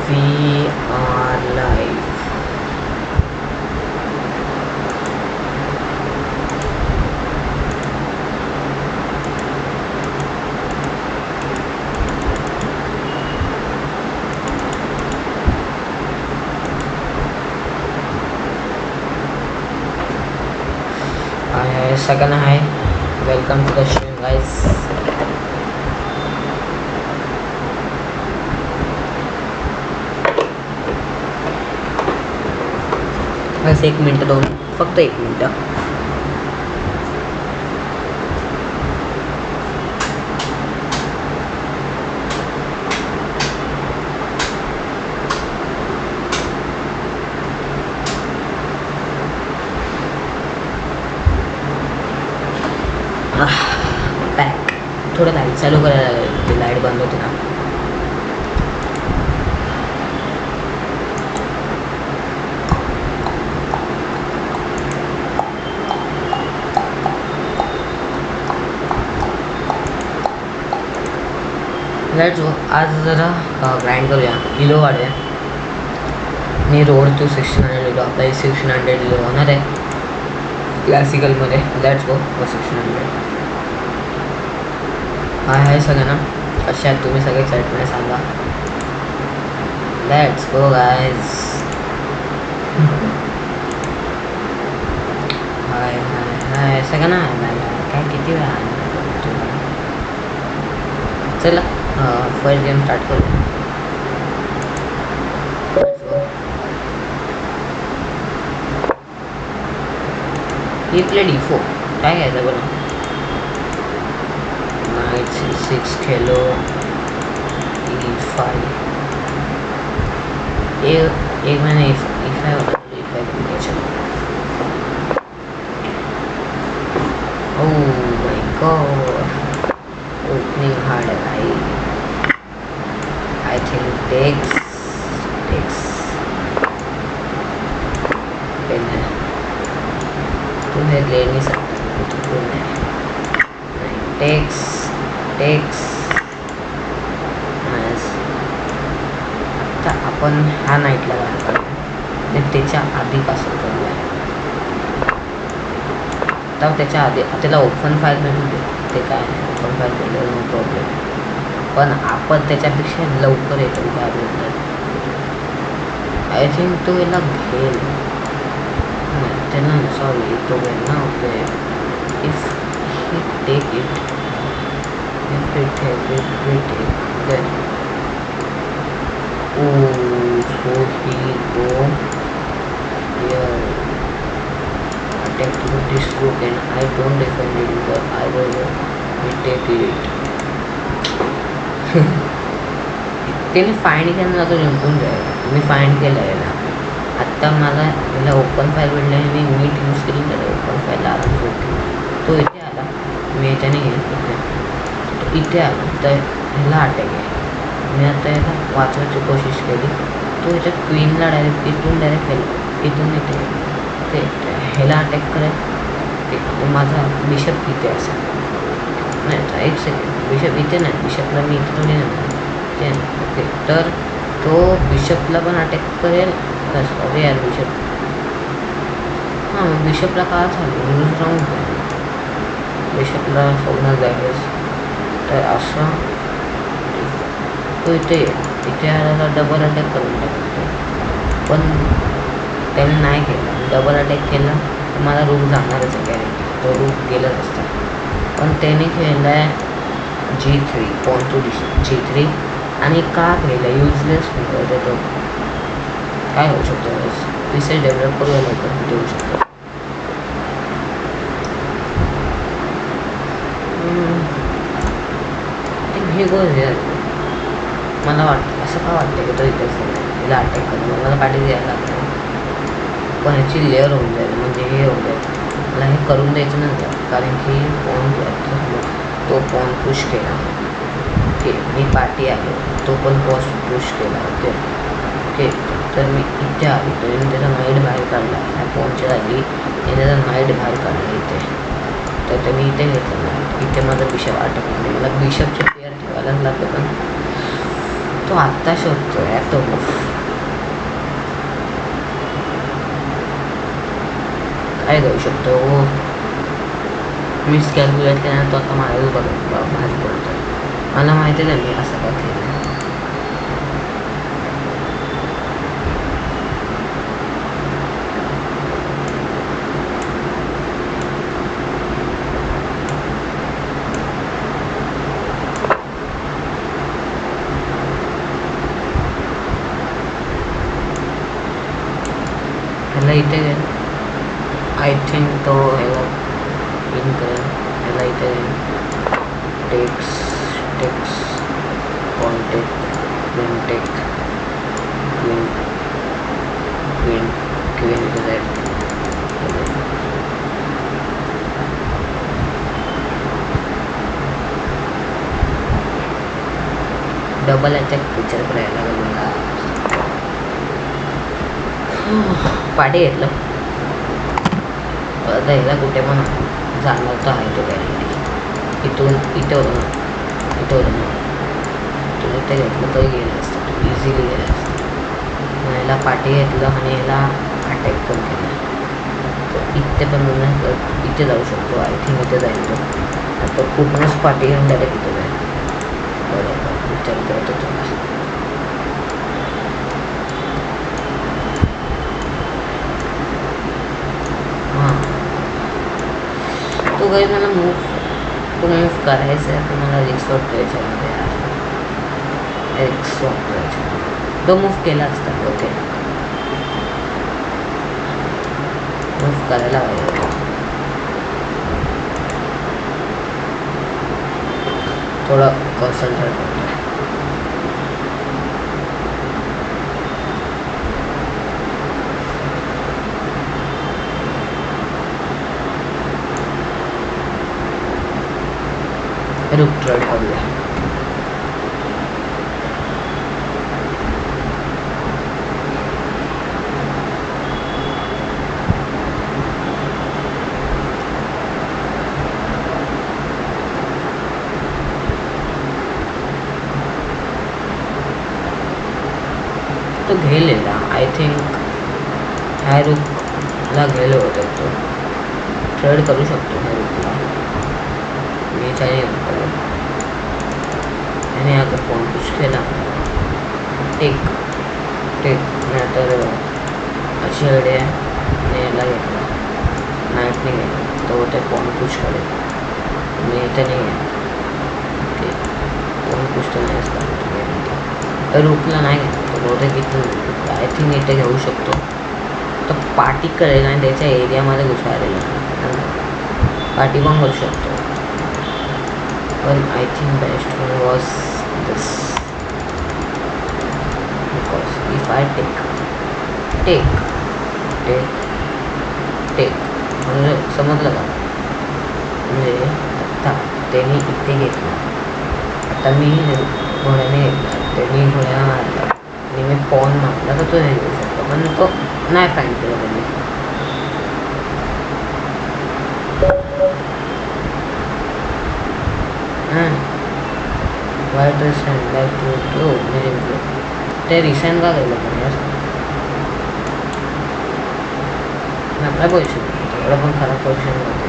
We are live. Second hi, welcome to the show guys. Bus 1 minute दोन फक्त 1 minute. Back थोडं light चालू करायला लागेल, ती लाईट बंद होती ना. Let's go. आज जरा ग्राइंड करूया, किलो वाढूया. मी रोड टू 1600 लिहिलो, आपला 1600 लिहिलो होणार आहे क्लासिकलमध्ये. Let's go 1600. हाय सगळ्यांना, कशा आहेत तुम्ही सगळे? एक्साइटमेंट सांगा. Let's go guys. हाय हाय हाय सगळ्यांना. काय किती वेळा चला फर्स्ट गेम स्टार्ट करू. ही प्ले D4 काय घ्यायचं बरं? नाइट C6 खेलो, E5 एक मैंने E5 होता तो E5 चलो. Oh my God, opening hard है भाई. आई थिंक टेक्स तुम्हें ले नहीं सकता तो टेक्स आता आपण हा नाईटला घालतो आणि त्याच्या आधी पासून करूया. तर त्याच्या आधी त्याला ओपन फाईल मिळते, ते काय नाही, ओपन फाईल मिळते नो प्रॉब्लेम. पण आपण त्याच्यापेक्षा लवकर येतो काय बोलतात. आय थिंक तो याला घेईल त्याला, सॉरी तो घेईल ना. Okay if he take it, if we take then so he go here, attack to this group and I don't defend it because I will take it. त्याने फाईंड केलं ना, तो जिंकून जाईल. मी फाईंड केलं आहे ना आत्ता. मला याला ओपन फाईल भेटल्याने मी नीट यूज केली त्याला ओपन फाईल आराम होती. तो इथे आला, मी याच्याने घेतलं इथे आला तर ह्याला अटॅक आहे. मी आता याला वाचवायची कोशिश केली. तो याच्या क्वीनला डायरेक्ट इथून इथे ते ह्याला अटॅक करायला. माझा बिशप इथे असेल नाही, एक सेकंड, बिशप इथे नाही, बिशपला मी इथे थोडी नाही ते. ओके तर तो बिशपला पण अटॅक करेल. सॉरी यार बिशप, हां बिशपला का झालं राहून बिशपला सोडणार जायचं. तर असं तो इथे आला डबल अटॅक करून टाकतो. पण त्याने नाही केलं, डबल अटॅक केला तर मला रूम जाणारच आहे गॅरेंटी, तो रूम गेलाच असता. पण त्याने खेळला आहे G3 पॉन टू G3 आणि का खेळला युजलेस खेळतो तो. काय होऊ शकतो पीसेस डेव्हलप करू लवकर देऊ शकतो. हे गोल मला वाटतं असं का वाटतं की तो इथेच तिला अटॅक करणं मला पाठी द्यायला लागतं. पण ह्याची लेअर होऊन जाईल, म्हणजे हे होऊन जाईल. मला हे करून द्यायचं नंतर, कारण की तो पॉन पुश केला. ओके मी पाठी आलो, तो पण पुश केला. ओके ओके तर मी इथे आलो, तर त्याचा नाईट बाहेर काढला. ह्या पॉनच्या जागी त्याचा नाईट बाहेर काढला इथे. तर मी इथे घेतलं नाईट. इथे माझा बिशप अटकला. मला बिशपचे पेअर ठेवायलाच लागतं. पण तो आत्ता शोधतोय यार तो मूव. काय करू शकतो मिस कॅल्क्युलेट केल्यानं तो आता माझ्याच भाजी पडतोय. मला माहिती आहे मी असं काय केलं. ह्याला इथे आय थिंक तो ह्याला इन करेल. ह्याला इथे takes takes contact queen queen queen इथे जाईल. डबल अटॅक पिक्चर करायला लागेल मला. पाठी घेतलं आता ह्याला कुठे पण जाणार तर आहे तो गॅरंटी. इथून इथे होतं ना इथून इथे घेतलं तरी गेलं असतं इझिली गेलं असतं. ह्याला पाठी घेतलं आणि ह्याला अटॅक पण केला. तर इथे पण इथे जाऊ शकतो. आय थिंक इथे जाईल तो. आता पूर्णच पाठी घेऊन डायरेक्ट इथे जाईल. बरोबर विचार करतो तुला. तो काही मला मूव करायचं आहे. तर मला रिक्स वाटतो याच्यामध्ये रिक्स वाटतो याच्यामध्ये. तो मूव केला असता. ओके मूव करायला पाहिजे. थोडं कॉन्सन्ट्रेट करतो. रुक ट्राय करूया. तो घेलेला आय थिंक ह्या रुकला गेलो होतो. तो ट्रेड करू शकतो ह्या रुकला. मी चालेल आणि अगर फोन पुश केला टेक नाही तर अशी आयडिया आहे. याला घेतला नाईटने घेतला तो ते फोन पुश करेल. मी इथे नाही आहे. ओके फोन पुश तर नाहीच करतो. रुकला नाही घेतला तो बहुतेक इथून आय थिंक इथे घेऊ शकतो. तो पार्टी करेल आणि त्याच्या एरियामध्ये घुसायला पार्टी पण करू शकतो. पण I think best one was this because if I take म्हणजे समजलं का. म्हणजे आता त्यांनी इथे घेतलं. आता मी घोड्याने घेतला. त्यांनी घोड्याला मारला आणि मी पॉन मारला तर तो हे घेऊ शकतो. पण तो नाही फाईन केला त्यांनी. वाईट रिसेंट लाईक टू म्हणजे ते रिसेंट का केलं पण यार आपल्या पोझिशन एवढं पण खराब पोझिशन नव्हते.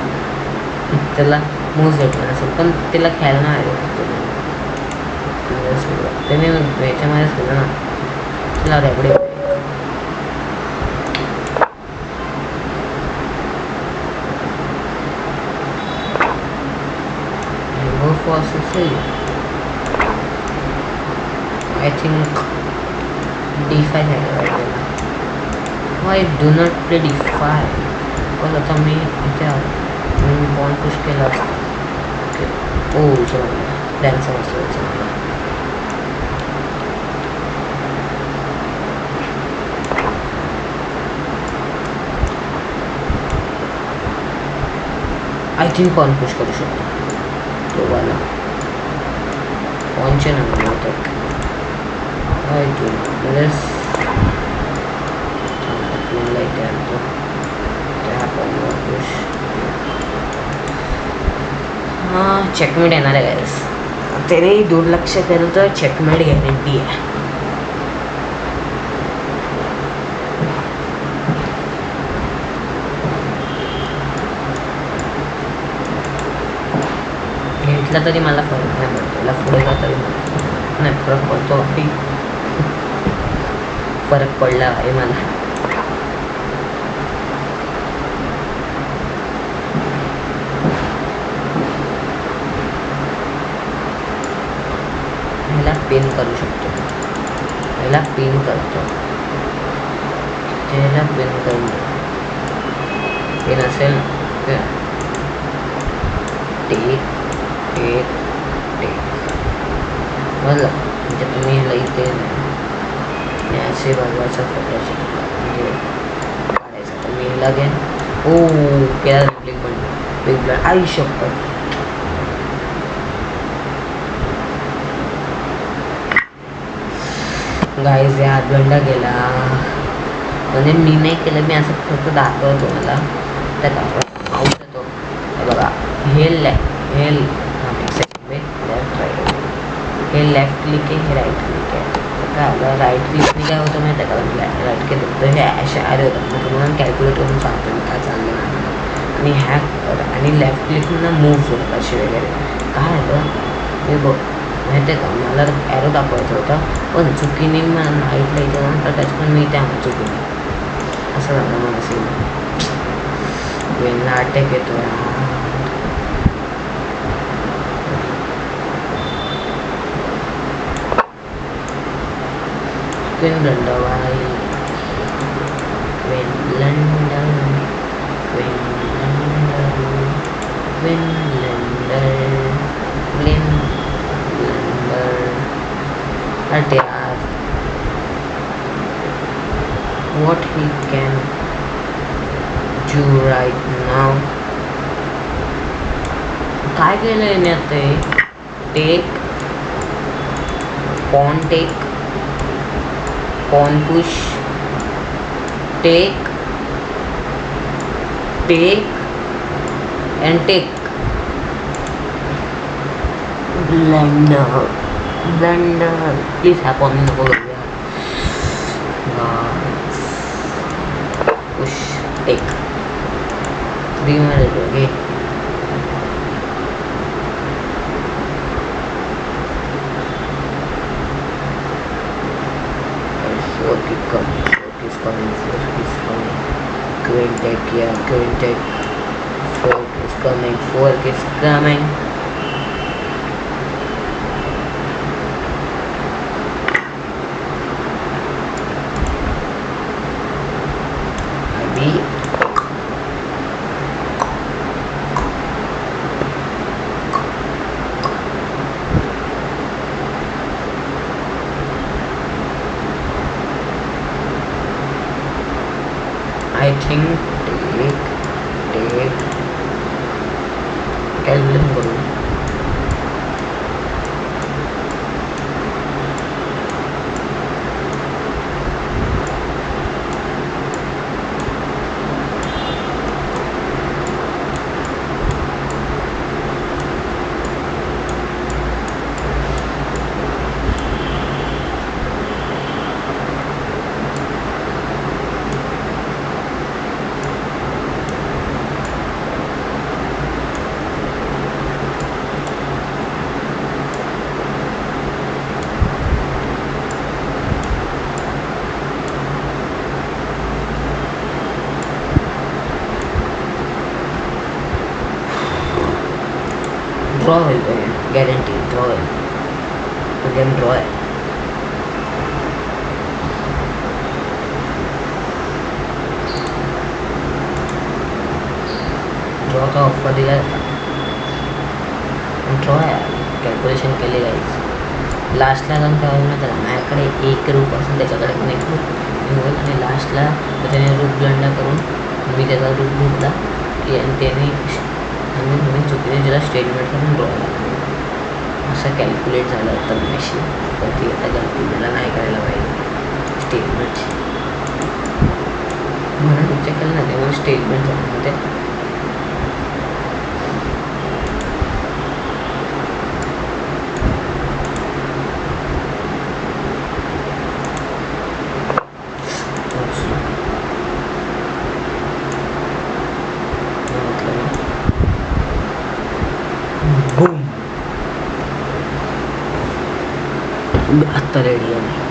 त्याला मूव्ह भेटला नसेल पण तिला खेळायला नाही त्याने याच्यामध्येच केलं ना. तिला रॅबडी go for Sicily. I think d5 घ्यायला पाहिजे. Why do not play d5? पण आता मी इथे मी बॉल पुश केला असता. ओके ओ समजलं प्लॅन समजलं. आय थिंक पॉन पुश करू शकतो तो वाला. पॉनचे नंबर होतात. आय थिंक प्लस आपल्याला इथे आणतो त्या पॉनवर पुश. हां चेकमेट येणार आहे गाईस. त्याने दुर्लक्ष केलं तर चेकमेट गॅरंटी आहे. घेतला तरी मला फरक नाही पडतो, त्याला पुढे का तरी नाही फरक पडतो. फरक पडला आहे मला. ह्याला पिन करू शकतो, ह्याला पिन करतो, ह्याला पिन करून पिन असेल टेक टेक टेक बघा. म्हणजे तुम्ही ह्याला इथे नाही असे बघायचा फोटोचे म्हणजे काढायचं. तर मी ह्याला घेईन. ओ केला क्लिक पण आई शपथ. गाईज या गंडा गेला म्हणजे मी नाही केलं, मी असं फक्त दाखवतो मला. त्यात पाहू शकतो बघा. हे लेफ्ट राईट, हे लेफ्ट क्लिक आहे, हे राईट क्लिक आहे. काय राईट क्लिकने काय होतं माहिती आहे का, राईट केलं तर हे असे आले होतात. मग तुम्हाला कॅल्क्युलेट करून सांगतो मी काय चाललं नाही. आणि ह्या आणि लेफ्ट क्लिकनं मूव्ह होतात असे वगैरे. काय आलं हे बघ माहिती आहे का, मला ॲरो दाखवायचं होतं पण चुकीने मला नाईटला इथे जाऊन तर त्याच पण मी त्या चुकीने असं झालं. मग असेल वेळेला अटॅक येतो Finland Wai But yeah, what he can do right now. काय केलंय ना ते take pawn take pawn push take and take blunder please have pawn नको करूया. push take 3 minute okay. Fork is coming. Queen take here, queen take. Fork is coming. Maybe. I think take calculation करू. Draw होईल guarantee. Draw होईल game draw आहे. ड्रॉचा offer दिला draw आहे. Calculation केले guys. लास्टला जाऊन काय होईल त्याला माझ्याकडे एक रूप असेल त्याच्याकडे पण एक रूप होईल आणि लास्टला त्याने रूप ब्लंडर करून मी त्याचा रूप घेतला की आणि त्याने मी चुकीने त्याला स्टेटमेंट करून ड्रॉ लागला. असं कॅल्क्युलेट झालं होतं मॅशी. तर ती आता कॅल्क्युलेटला नाही करायला पाहिजे स्टेटमेंट म्हणून विचार केलं ना तेव्हा स्टेटमेंट झालं ते. आत्ता रेडी आहे.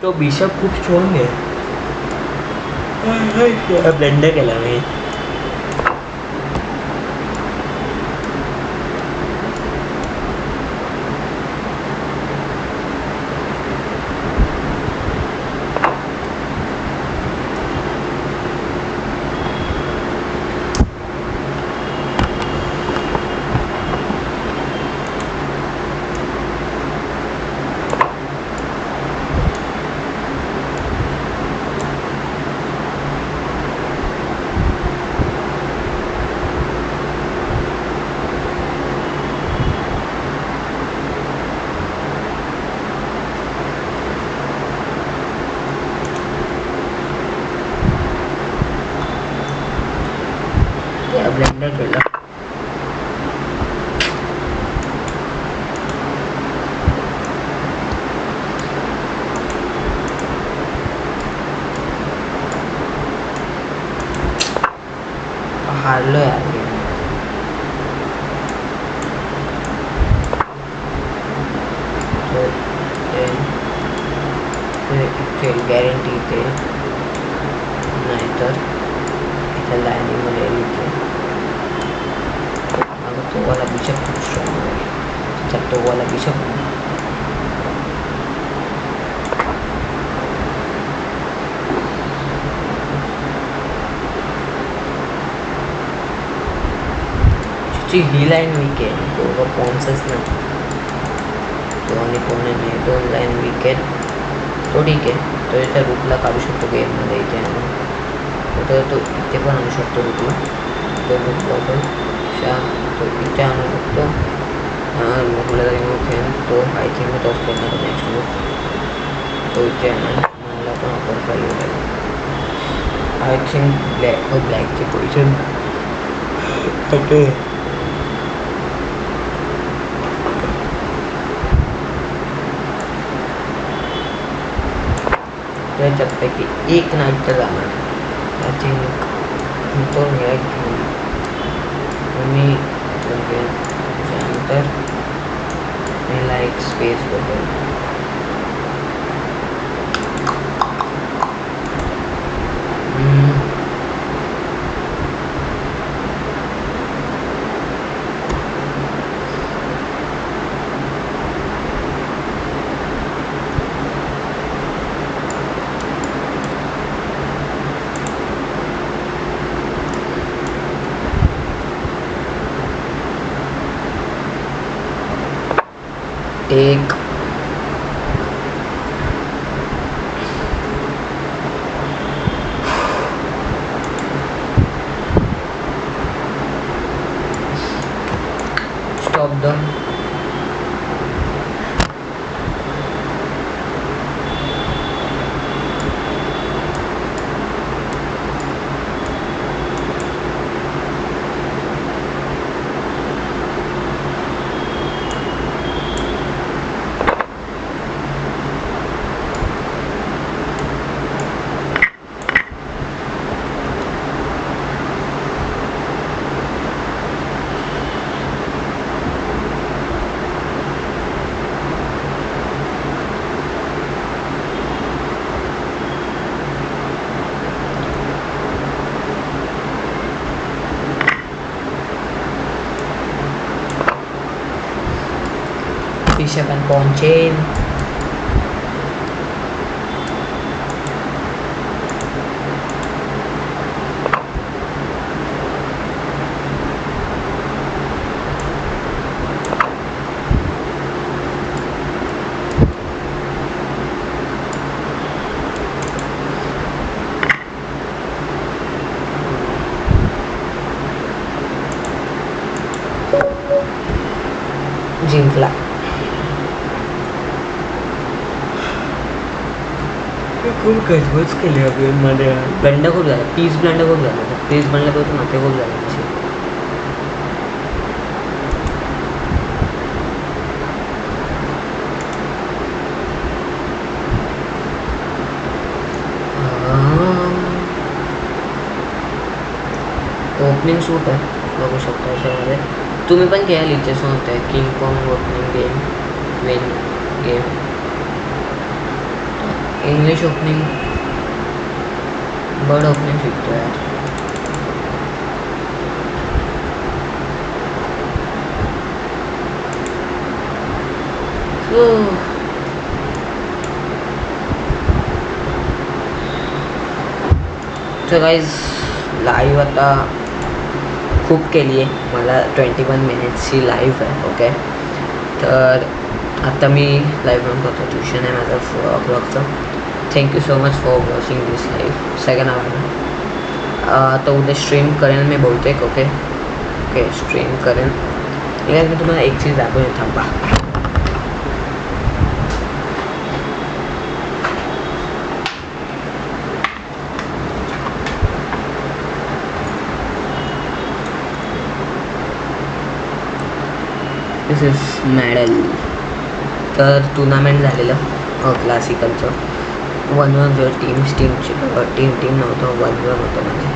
तो बिशप खूप स्ट्रॉंग आहे. ब्लेंडर केला मी. ब्लेंडर केला. हारलो यार. गॅरंटी ते नाहीतर इथं लाईनीमध्ये इथे तो वाला बिशप खूप स्ट्रॉंग आहे. तर तो वाला बिशप ही लाईन वीक आहे. दोघं पॉन्सच नाही. तो आणि कोण नाही. 2 लाईन वीक आहेत. तो ठीक आहे. तो इथे रूटला काढू शकतो गेममध्ये. इथे तो इथे पण आणू शकतो रूटला. तो रूटला तो इथे आणू शकतो. मोकळा तो आय थिंक तोच करणार नेक्स्ट मूव. तो इथे आणणार. मला पण ऑफर पाहिजे. आय थिंक ब्लॅकची पोझिशन त्याच्यापैकी एक नाईट तर जाणार. आय थिंक तो मिळेल. मी त्यानंतर मला एक स्पेस बघेल. एक stop the bishop and pawn chain. जिंकला. खूप गजबज केली गेममध्ये. ब्लंडर खूप झालं, पीस ब्लंडर खूप झालं. पीस ब्लंडर करतो ना, ते खूप झालं तसे. ओपनिंग सूट आहे, बघू शकता याच्यामध्ये. तुम्ही पण खेळाल इच्छा होत आहे king Kong opening game, main game. English opening, bird opening शिकतो यार. तर गाईज लाईव्ह आता खूप केली आहे, मला 21 मिनिट्सची लाईव्ह आहे. ओके, तर आता मी लाईव्ह रन करतो. ट्युशन आहे माझं 4 o'clockचं. Thank you so much for watching this live. Second hour आता उद्या स्ट्रीम करेन मी बहुतेक. ओके ओके, स्ट्रीम करेन. यार मी तुम्हाला एक चीज दाखवून थांबा. दिस इज मॅडल. तर टुर्नामेंट झालेलं क्लासिकलचं. 1-1 टीम नव्हतं, 1-1 होतं. म्हणजे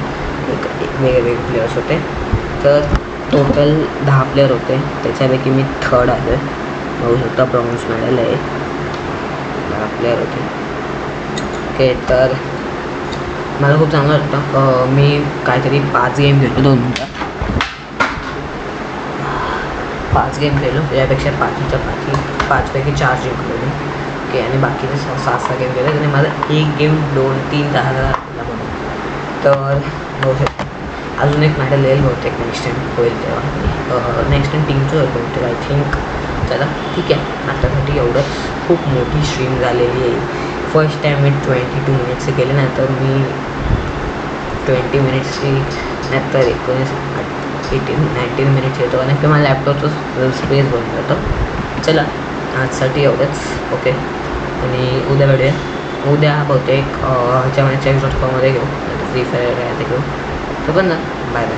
एक वेगवेगळे प्लेयर्स होते. तर टोटल 10 प्लेयर होते, त्याच्यापैकी मी थर्ड आलो आहे. बघू शकता ब्रॉन्झ मेडल आहे. 10 प्लेयर होते. ओके, तर मला खूप चांगलं वाटतं. मी काहीतरी 5 गेम खेळलो, 2 मिनटं 5 गेम खेळलो. त्यापेक्षा 5पैकी 4 जिंकलो मी. ओके, आणि बाकीचे 6 गेम खेळले. आणि माझा एक गेम 2-3 10 म्हणून. तर बघू शकतो अजून एक मेडल येईल बहुतेक, नेक्स्ट टाइम होईल तेव्हा. नेक्स्ट टाइम टीमचं होईल बहुतेक आय थिंक. चला ठीक आहे, आतासाठी एवढंच. खूप मोठी स्ट्रीम झालेली आहे. फर्स्ट टाइम मी 22 मिनिट्सचे केले, नंतर मी 20 मिनिट्सची, नंतर 19 मिनिट्स येतो. आणि ते मला लॅपटॉपचं स्पेस बंद करतो. चला आजसाठी एवढंच. ओके, आणि उद्या भेटूया. उद्या बहुतेक ह्याच्यामध्ये Chess.com मध्ये घेऊ, फ्री फायर आहे ते घेऊ. तो पण ना, बाय बाय.